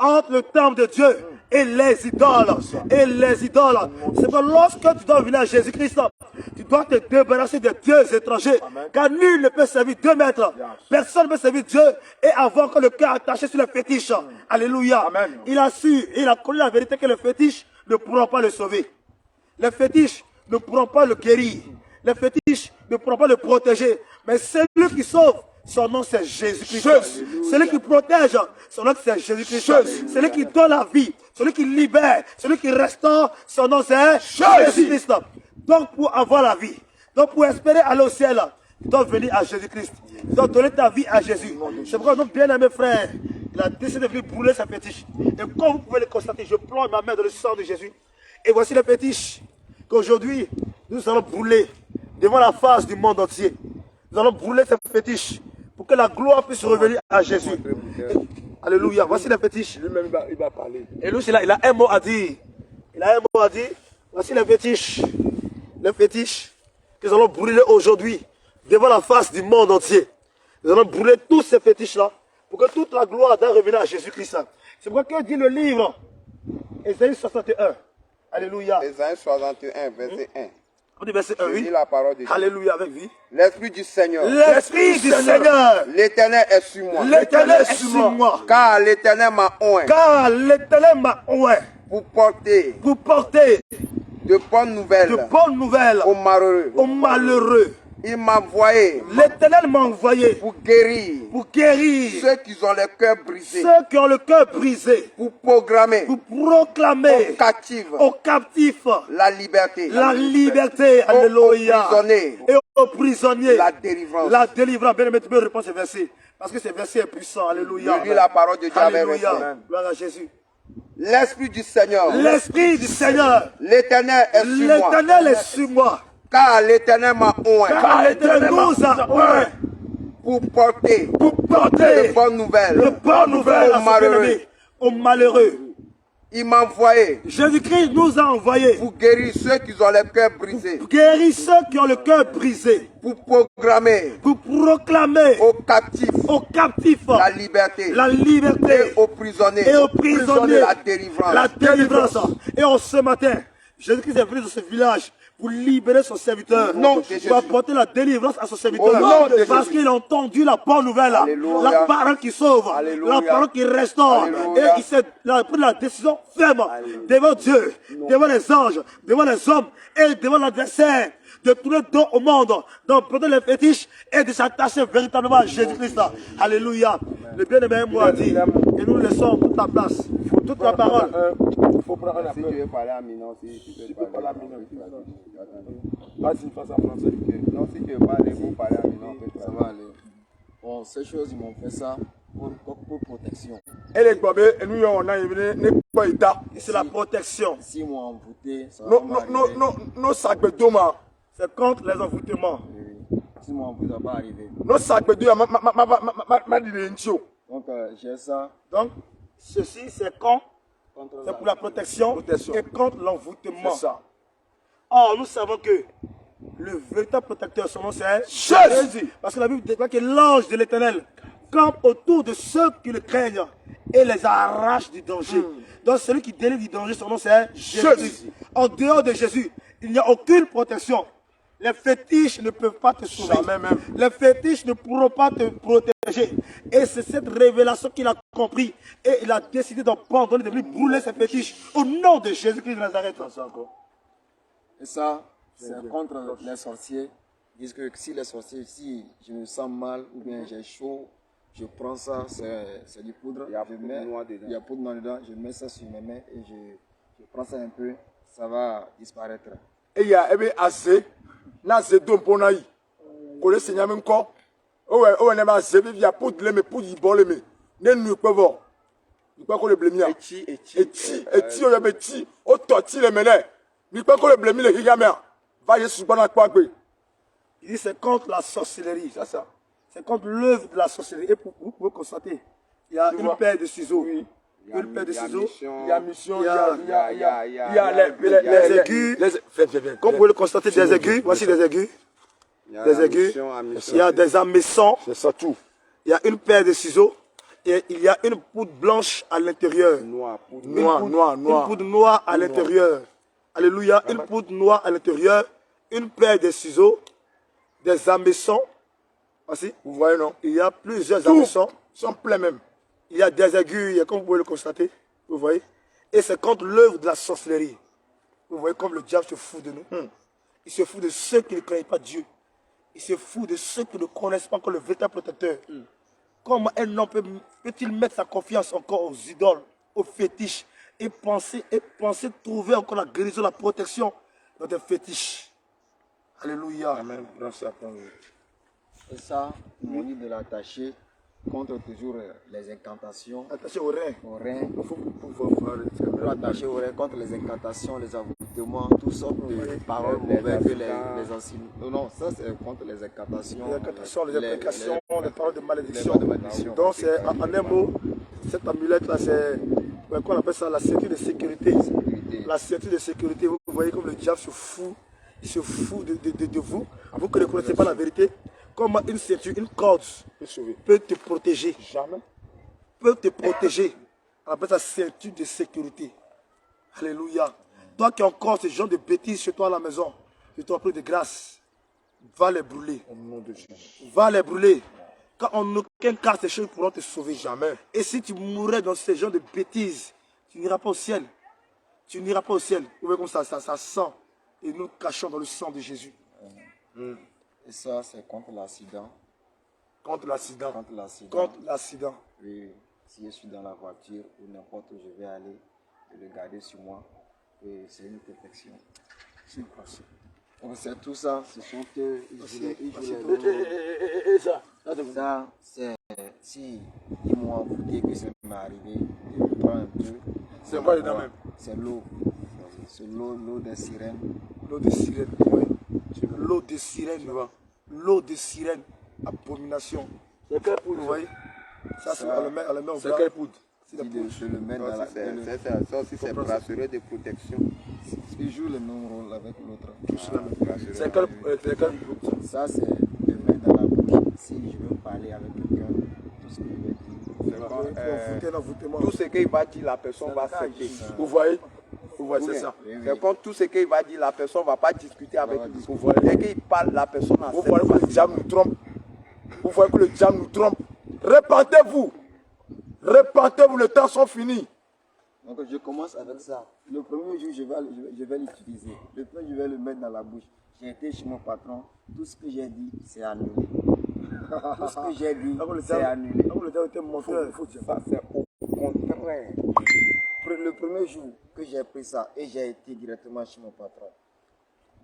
entre le temple de Dieu et les idoles. Et les idoles. C'est que lorsque tu dois venir à Jésus-Christ, tu dois te débarrasser des dieux étrangers. Car nul ne peut servir 2 maîtres. Personne ne peut servir Dieu et avoir encore le cœur attaché sur le fétiche. Alléluia. Il a su, il a connu la vérité que le fétiche ne pourra pas le sauver. Les fétiches ne pourront pas le guérir. Les fétiches ne pourront pas le protéger. Mais celui qui sauve, son nom c'est Jésus-Christ. Celui qui protège, son nom c'est Jésus-Christ. Celui qui donne la vie, celui qui libère, celui qui restaure, son nom c'est Jésus-Christ. Donc pour avoir la vie, donc pour espérer aller au ciel, tu dois venir à Jésus-Christ. Tu dois donner ta vie à Jésus. C'est pourquoi notre bien-aimé frère, il a décidé de venir brûler sa fétiche. Et comme vous pouvez le constater, je plonge ma main dans le sang de Jésus. Et voici les fétiches qu'aujourd'hui, nous allons brûler devant la face du monde entier. Nous allons brûler ces fétiches pour que la gloire puisse revenir à Jésus. Et, alléluia. Voici les fétiches. Lui-même, il va parler. Et lui, il a un mot à dire. Il a un mot à dire. Voici les fétiches. Les fétiches que nous allons brûler aujourd'hui devant la face du monde entier. Nous allons brûler tous ces fétiches-là pour que toute la gloire doit revenir à Jésus-Christ. C'est pourquoi que dit le livre Ésaïe 61. Alléluia. Ésaïe 61, verset 1. On dit verset 1, Je oui. lis la parole de Dieu. Alléluia, avec vie. L'Esprit du Seigneur. L'Esprit du Seigneur. L'Éternel est sur moi. L'Éternel est sur moi. Car l'Éternel m'a oint Car l'Éternel m'a oint pour porter pour porter de bonnes nouvelles de bonnes nouvelles aux malheureux. aux malheureux. Il m'a envoyé L'Éternel m'a envoyé pour guérir pour guérir ceux qui ont le cœur brisé, ceux qui ont le cœur brisé, pour proclamer pour proclamer aux captifs aux captifs la liberté, la liberté, aux alléluia, prisonniers et aux prisonniers la délivrance. la délivrance. Bien aimé, tu peux répondre ce verset, parce que ce verset est puissant, alléluia. Je lis la parole de Dieu avec Alléluia, respect. gloire à Jésus. L'Esprit du Seigneur, L'Esprit du Seigneur, l'Éternel est sur moi. l'Éternel est sur moi, Car l'Éternel m'a oint car l'Éternel nous a oint pour porter pour porter de bonnes nouvelles de bonnes nouvelles aux à malheureux. aux malheureux. Il m'a envoyé Jésus-Christ nous a envoyés pour guérir ceux qui ont le cœur brisé, pour guérir ceux qui ont le cœur brisé, pour proclamer pour proclamer aux captifs aux captifs la liberté la liberté et aux prisonniers et aux prisonniers la délivrance. la délivrance. Et en ce matin, Jésus-Christ est venu dans ce village pour libérer son serviteur, pour apporter la délivrance à son serviteur, parce qu'il a entendu la bonne nouvelle, Alléluia. la parole qui sauve, Alléluia. la parole qui restaure. Alléluia. Et il a pris la décision ferme devant Dieu, devant les anges, devant les hommes et devant l'adversaire, de tourner dos au monde, d'emporter les fétiches et de s'attacher véritablement à Jésus-Christ. Alléluia. Le bien-aimé moi dit, et nous laissons toute la place, toute la parole. Il faut prendre un Si appel. tu veux parler à Minon, si tu veux parler à Minon, Vas-y, fais ça en français. non, si tu veux parler, vous parler à Minon, Ça va aller. Bon, ces choses, ils m'ont fait ça pour protection. Et les bobés, et nous, on a une pas état. C'est la protection. S'ils m'ont envoûté, ça va Non, pas non, arriver. non, non, nos sacs de doma. C'est contre les envoûtements. S'ils m'ont envoûté, ça va pas arriver. Nos sacs de doma, ma dit les nchio. Donc, j'ai ça Donc, ceci, c'est quand contre c'est pour la protection, Protection. et contre l'envoûtement. C'est ça. Or, nous savons que le véritable protecteur, son nom c'est Jésus. Parce que la Bible déclare que l'ange de l'Éternel campe autour de ceux qui le craignent et les arrache du danger. Donc, celui qui délivre du danger, son nom c'est Jésus. Jésus. En dehors de Jésus, il n'y a aucune protection. Les fétiches ne peuvent pas te sauver. Jamais même. Les fétiches ne pourront pas te protéger. Et c'est cette révélation qu'il a compris. Et il a décidé d'abandonner, de venir brûler ces fétiches au nom de Jésus-Christ de Nazareth. Et ça, c'est contre les sorciers. Ils disent que si les sorciers, si je me sens mal ou bien j'ai chaud, je prends ça, c'est du poudre. Il y a je poudre mets- noire dedans. Il y a poudre noire dedans, je mets ça sur mes mains et je prends ça un peu, ça va disparaître. Et il y a assez. Là, c'est deux pour naï. Qu'on le seigneur même quoi. Oh, ouais, n'est pas assez. Il y a pour de l'aimer, pour y boire l'aimer. N'est nous pas voir. Il pas qu'on le blâme. Et ti, on y a petit. Oh, torti les meneurs. Il pas qu'on le blâme, les gamins. Va, je suis pas dans quoi. Il dit c'est contre la sorcellerie. C'est ça. C'est contre l'œuvre de la sorcellerie. Et vous pouvez constater, il y a une paire de ciseaux. Une paire de ciseaux. Il y a mission, Il y a- il y a les aigus. Comme vous pouvez le constater, des aigus. Voici des aigus. Il y a Des la aigus. mission à mission. Il y a des hameçons. C'est ça tout. Il y a une paire de ciseaux. Et il y a une poudre blanche à l'intérieur. Noir. Une poudre noire à l'intérieur. Alléluia. Une poudre noire à l'intérieur. Une paire de ciseaux. Des hameçons. Voici. Vous voyez, non? Il y a plusieurs hameçons. Ils sont pleins même. Il y a des aiguilles, comme vous pouvez le constater. Vous voyez. Et c'est contre l'œuvre de la sorcellerie. Vous voyez comme le diable se fout de nous. Il se fout de ceux qui ne connaissent pas Dieu. Il se fout de ceux qui ne connaissent pas encore le véritable protecteur. Comment un homme peut-il mettre sa confiance encore aux idoles, aux fétiches, et penser trouver encore la guérison, la protection dans des fétiches. Alléluia. Amen. Et ça, on dit de l'attacher contre toujours les incantations. Attaché au rein. Au rein. Il faut pouvoir Attaché au rein contre les incantations, les avoutements, toutes sortes de paroles mauvaises que les anciens. Non, ça c'est contre les incantations. Les incantations, les implications, les paroles de malédiction. malédiction. Donc c'est en un mot, cette amulette-là, c'est qu'on appelle ça la ceinture de sécurité. La ceinture de sécurité, vous voyez comme le diable se fout. Il se fout de vous. Vous qui ne connaissez pas la vérité. Comment une ceinture, une corde peut te protéger. Jamais. Peut te protéger. On appelle ça ceinture de sécurité. Alléluia. Toi qui as encore ce genre de bêtises chez toi à la maison, je t'en prie de grâce. Va les brûler. Au nom de Jésus. Va les brûler. Quand en aucun cas ces choses pourront te sauver. Jamais. Et si tu mourrais dans ce genre de bêtises, tu n'iras pas au ciel. Tu n'iras pas au ciel. Vous voyez comme ça sent. Et nous cachons dans le sang de Jésus. Et ça, c'est contre l'accident. Contre l'accident. Contre l'accident. Contre l'accident. Oui, si je suis dans la voiture ou n'importe où je vais aller, je le garder sur moi. Et c'est une protection. C'est quoi ça? Donc c'est tout ça, ce sont eux. Et ça? Ça, c'est si ils m'ont avoué que ça m'est arrivé, je prends un peu. C'est quoi dedans même? C'est l'eau. C'est l'eau des sirènes. L'eau de sirène. Oui. L'eau de sirène. L'eau de sirène. Abomination. C'est quelle poudre? Vous voyez? Ça, c'est on le met au C'est quelle poudre? Si je le mets dans la... Ça aussi, c'est bracelet de protection. Il joue le même rôle avec l'autre. C'est quelle poudre? Ça, c'est le mettre dans la bouche. Si je veux parler avec quelqu'un, tout ce que je vais dire. Tout ce qu'il va dire, la personne va accepter. Vous voyez? Vous voyez, c'est ça. C'est comme tout ce qu'il va dire, la personne ne va pas discuter avec lui. Dès qu'il parle, la personne accepte. Vous voyez que le diable nous trompe. Vous voyez que le diable nous trompe. Répentez-vous. Répentez-vous, les temps sont finis. Donc je commence avec ça. Le premier jour, je vais l'utiliser. Le premier jour, je vais le mettre dans la bouche. J'ai été chez mon patron. Tout ce que j'ai dit, c'est annulé. Tout ce que j'ai dit, c'est annulé. Ça, c'est au contraire. Le premier jour que j'ai pris ça et j'ai été directement chez mon patron,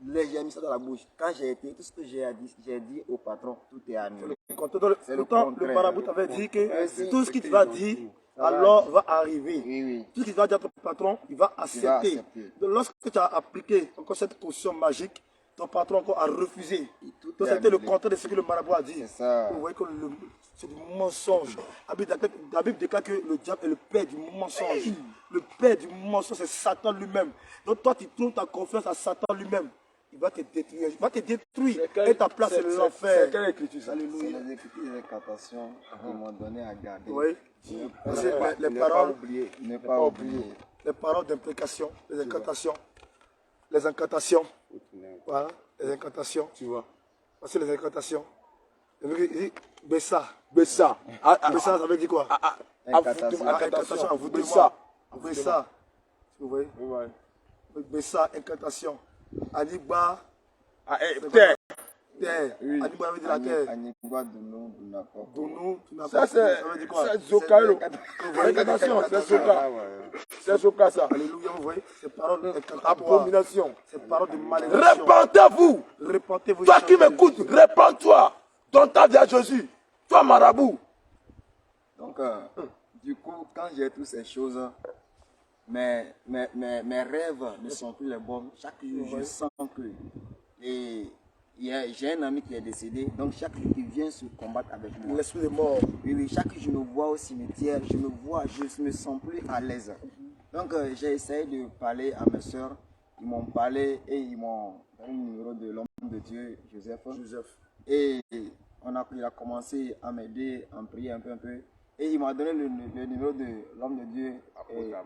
j'ai mis ça dans la bouche. Quand j'ai été, tout ce que j'ai dit au patron, tout est annulé. Pourtant, le marabout avait dit que tout ce qu'il va dire, alors va arriver. Oui. Tout ce qu'il va dire à ton patron, il va accepter. Donc, lorsque tu as appliqué encore cette potion magique, ton patron encore a refusé. Donc c'était le contraire de ce que le marabout a dit. Vous voyez que c'est du mensonge. La Bible déclare que le diable est le père du mensonge. Le père du mensonge, c'est Satan lui-même. Donc toi, tu trouves ta confiance à Satan lui-même. Il va te détruire. Il va te détruire. Et ta place, c'est l'enfer. C'est quelle écriture ça? Alléluia. C'est les écritures des incantations qui m'ont donné à garder. Oui. Les Ne paroles. Ne pas oublier. Les paroles d'implication, les incantations. Les incantations. Voilà, les incantations. Tu vois. Voici les incantations. Il dit Bessa. Bessa. Bessa, ça veut dire quoi? Incantation. Incantation, à vous de Bessa. Bessa. Vous voyez? Bessa, incantation. Aniba. Terre. Terre. Aniba veut dire la terre. Aniba Dounou, Dunako. Dounou, Ça c'est Zokaïlo. L'incantation, c'est Zoka. C'est Zoka ça. Alléluia, vous voyez? C'est parole d'incantation. Abomination. C'est parole de malédiction. Répentez-vous. Répentez-vous. Toi qui m'écoutes, répands-toi. Donne ta vie à Jésus. Toi marabout. Donc, du coup, quand j'ai toutes ces choses, mes rêves ne sont plus les bons. Chaque jour, je sens que... Et j'ai un ami qui est décédé, donc chaque jour, il vient se combattre avec moi. L'esprit de mort. Oui, chaque jour, je me vois au cimetière, je me sens plus à l'aise. Donc, j'ai essayé de parler à mes soeurs. Ils m'ont parlé et ils m'ont donné le numéro de l'homme de Dieu, Joseph. Et il a commencé à m'aider, à me prier un peu. Et il m'a donné le numéro de l'homme de Dieu,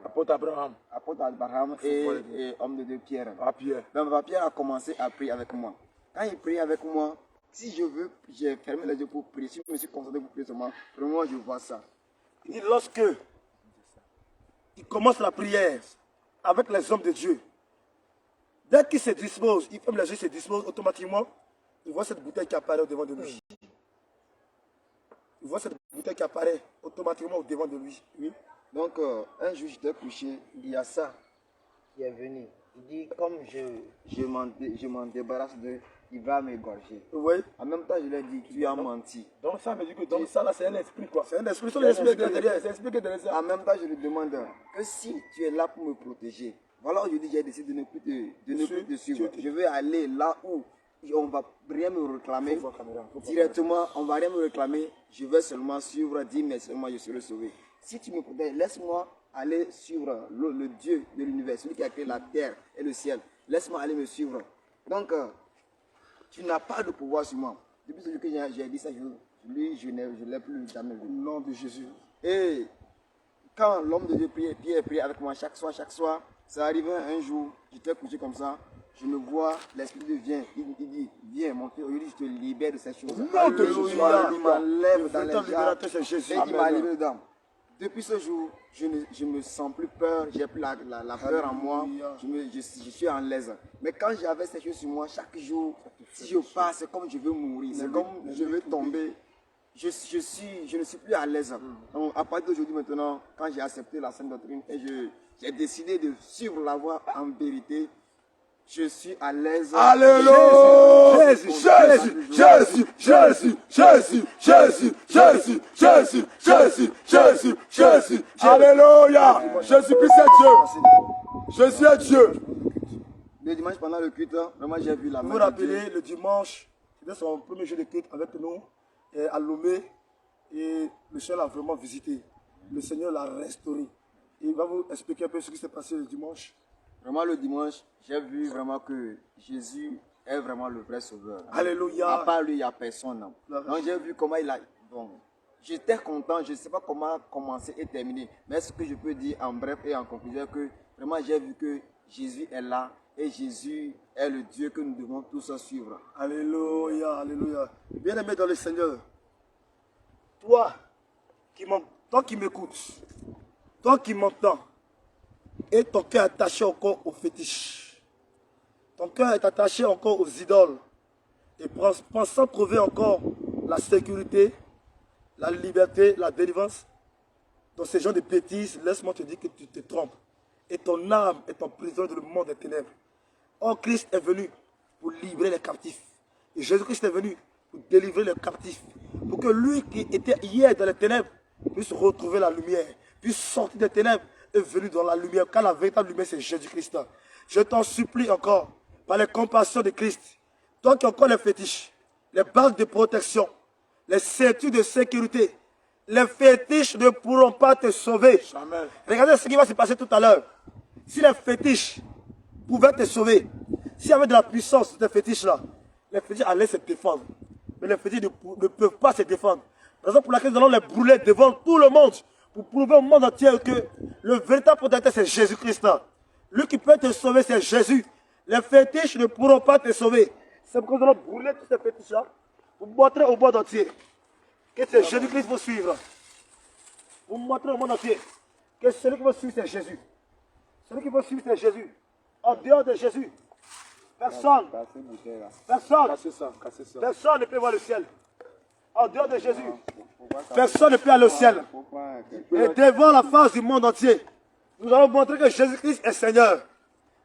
Apôtre Abraham. apôtre Abraham et homme de Dieu Pierre. Pierre. Donc papa Pierre a commencé à prier avec moi. Quand il priait avec moi, si je veux, j'ai fermé les yeux pour prier. Si je me suis concentré pour prier seulement, vraiment je vois ça. Il dit lorsque il commence la prière avec les hommes de Dieu, dès qu'il se dispose, il ferme les yeux, il se dispose automatiquement, il voit cette bouteille qui apparaît au devant de lui. Il voit cette bouteille qui apparaît automatiquement au devant de lui. Oui. Donc un jour j'étais couché, il y a ça qui est venu. Il dit comme je m'en débarrasse de, il va m'égorger. Oui. En même temps je lui ai dit tu as menti. Donc ça veut dire que donc ça là c'est un esprit quoi. C'est un esprit, C'est un esprit derrière. C'est un esprit derrière ça. En même temps je lui demande que si tu es là pour me protéger, voilà aujourd'hui j'ai décidé de ne plus te suivre. Je vais aller là où on ne va rien me réclamer. Directement, on ne va rien me réclamer. Je vais seulement suivre, dire mais seulement je serai sauvé. Si tu me protèges, laisse-moi aller suivre le Dieu de l'univers, celui qui a créé la terre et le ciel. Laisse-moi aller me suivre. Donc, tu n'as pas de pouvoir sur moi. Depuis ce jour que j'ai dit ça, je ne l'ai plus jamais vu. Au nom de Jésus. Et quand l'homme de Dieu priait avec moi chaque soir, ça arrivait un jour, j'étais couché comme ça. Je me vois, l'Esprit de Dieu vient, il dit, viens mon fils, aujourd'hui je te libère de ces choses. Alléluia. Il m'enlève dans les libérateur, c'est Jésus. et il m'a libéré dedans. Depuis ce jour, je ne me sens plus peur, j'ai plus la peur en moi, je suis en l'aise. Mais quand j'avais ces choses sur moi, chaque jour, si je pars, c'est comme je veux mourir, c'est comme je veux tomber. Je ne suis plus à l'aise. Donc à partir d'aujourd'hui maintenant, quand j'ai accepté la sainte doctrine et j'ai décidé de suivre la voie en vérité, je suis à l'aise. Alléluia. Jésus. Alléluia. Jésus-Christ est Dieu. Jésus est Dieu. Le dimanche pendant le culte, vraiment j'ai vu la main Vous vous de Dieu. rappelez, le dimanche, c'était son premier jour de culte avec nous à Lomé. Et le Seigneur l'a vraiment visité. Le Seigneur l'a restauré. Et il va vous expliquer un peu ce qui s'est passé le dimanche. Vraiment le dimanche, j'ai vu vraiment que Jésus est vraiment le vrai sauveur. Alléluia. À part lui, il n'y a personne. Donc j'ai vu comment il a... Bon, j'étais content, je ne sais pas comment commencer et terminer. Mais ce que je peux dire en bref et en conclusion, que vraiment j'ai vu que Jésus est là et Jésus est le Dieu que nous devons tous suivre. Alléluia, alléluia. Bien-aimé dans le Seigneur, toi qui m'écoutes, toi qui m'entends, et ton cœur est attaché encore aux fétiches, ton cœur est attaché encore aux idoles, et pensant trouver encore la sécurité, la liberté, la délivrance, dans ces genres de bêtises, laisse-moi te dire que tu te trompes. Et ton âme est en prison dans le monde des ténèbres. Or, Christ est venu pour libérer les captifs. Et Jésus-Christ est venu pour délivrer les captifs. Pour que lui qui était hier dans les ténèbres puisse retrouver la lumière, puisse sortir des ténèbres et venir dans la lumière. Car la véritable lumière, c'est Jésus-Christ. Je t'en supplie encore, par les compassions de Christ, toi qui as encore les fétiches, les bagues de protection, les ceintures de sécurité, les fétiches ne pourront pas te sauver. Amen. Regardez ce qui va se passer tout à l'heure. Si les fétiches pouvaient te sauver, s'il y avait de la puissance sur ces fétiches-là, les fétiches allaient se défendre. Mais les fétiches ne peuvent pas se défendre. Raison pour laquelle nous allons les brûler devant tout le monde pour prouver au monde entier que le véritable protecteur, c'est Jésus-Christ. Lui qui peut te sauver, c'est Jésus. Les fétiches ne pourront pas te sauver. C'est pourquoi nous allons brûler tous ces fétiches-là pour montrer au monde entier que c'est Jésus-Christ qu'il faut suivre. Pour montrer au monde entier que celui qui faut suivre, c'est Jésus. Celui qui faut suivre, c'est Jésus. En dehors de Jésus, personne ne peut voir le ciel. En dehors de Jésus, personne ne peut aller au ciel. Et devant la face du monde entier, nous allons montrer que Jésus-Christ est Seigneur.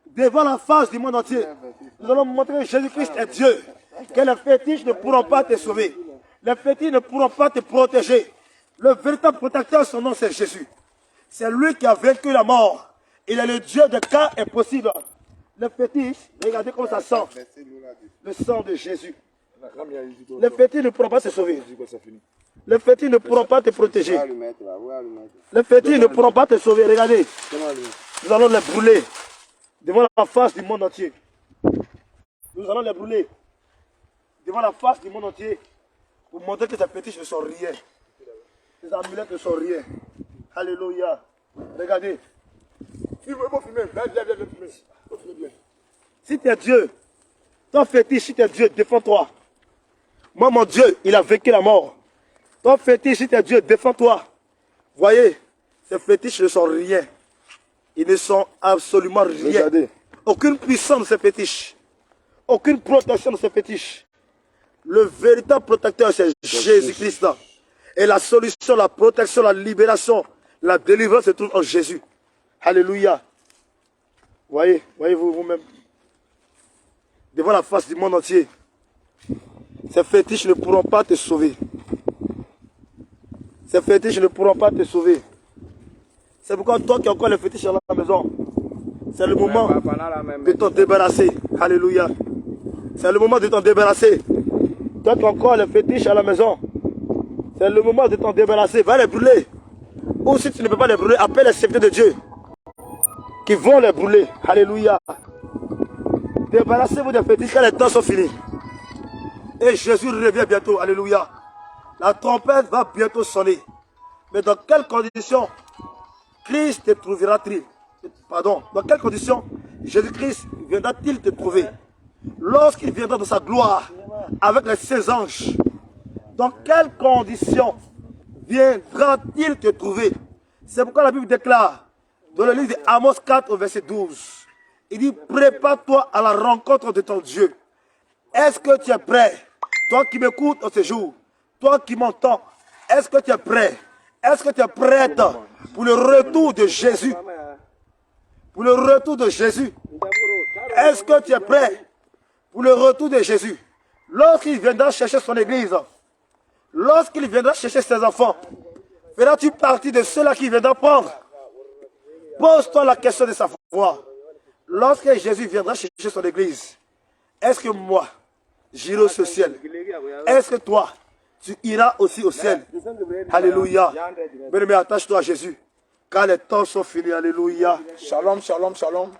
Devant la face du monde entier, nous allons montrer que Jésus-Christ est Dieu. Que les fétiches ne pourront pas te sauver. Les fétiches ne pourront pas te protéger. Le véritable protecteur, son nom, c'est Jésus. C'est lui qui a vaincu la mort. Il est le Dieu de cas impossible. Les fétiches, regardez comment ça sent. Le sang de Jésus. Les fétiches ne pourront pas te sauver. Les fétiches ne pourront pas te protéger. Les fétiches ne pourront pas te sauver. Regardez. Nous allons les brûler devant la face du monde entier. Nous allons les brûler devant la face du monde entier pour montrer que ces fétiches ne sont rien. Tes amulettes ne sont rien. Alléluia. Regardez. Si tu es Dieu, ton fétiche, si tu es Dieu, défends-toi. Moi, mon Dieu, il a vaincu la mort. Ton fétiche, si tu es Dieu, défends-toi. Voyez, ces fétiches ne sont rien. Ils ne sont absolument rien. Regardez. Aucune puissance de ces fétiches. Aucune protection de ces fétiches. Le véritable protecteur, c'est Jésus-Christ. Et la solution, la protection, la libération, la délivrance se trouve en Jésus. Alléluia. Voyez, voyez-vous vous-même. Devant la face du monde entier. Ces fétiches ne pourront pas te sauver. Ces fétiches ne pourront pas te sauver. C'est pourquoi toi qui as encore les fétiches dans la maison, c'est le moment de t'en débarrasser. Alléluia. C'est le moment de t'en débarrasser. Toi qui as encore les fétiches à la maison, c'est le moment de t'en débarrasser. Va les brûler. Ou si tu ne peux pas les brûler, appelle les serviteurs de Dieu qui vont les brûler. Alléluia. Débarrassez-vous des fétiches car les temps sont finis. Et Jésus revient bientôt. Alléluia. La trompette va bientôt sonner. Mais dans quelles conditions Christ te trouvera-t-il? Pardon. Dans quelles conditions Jésus-Christ viendra-t-il te trouver? Lorsqu'il viendra dans sa gloire avec les 16 anges. Dans quelles conditions viendra-t-il te trouver? C'est pourquoi la Bible déclare dans le livre d'Amos 4 au verset 12. Il dit, prépare-toi à la rencontre de ton Dieu. Est-ce que tu es prêt? Toi qui m'écoutes en ce jour, toi qui m'entends, est-ce que tu es prêt? Est-ce que tu es prête pour le retour de Jésus? Pour le retour de Jésus. Est-ce que tu es prêt pour le retour de Jésus? Lorsqu'il viendra chercher son église, lorsqu'il viendra chercher ses enfants, feras-tu partie de ceux-là qui viendront prendre? Pose-toi la question de sa foi. Lorsque Jésus viendra chercher son église, est-ce que moi, j'irai au ciel? Est-ce que toi, tu iras aussi au ciel? Alléluia. Bien-aimé, attache-toi à Jésus, car les temps sont finis. Alléluia. Shalom, shalom, shalom.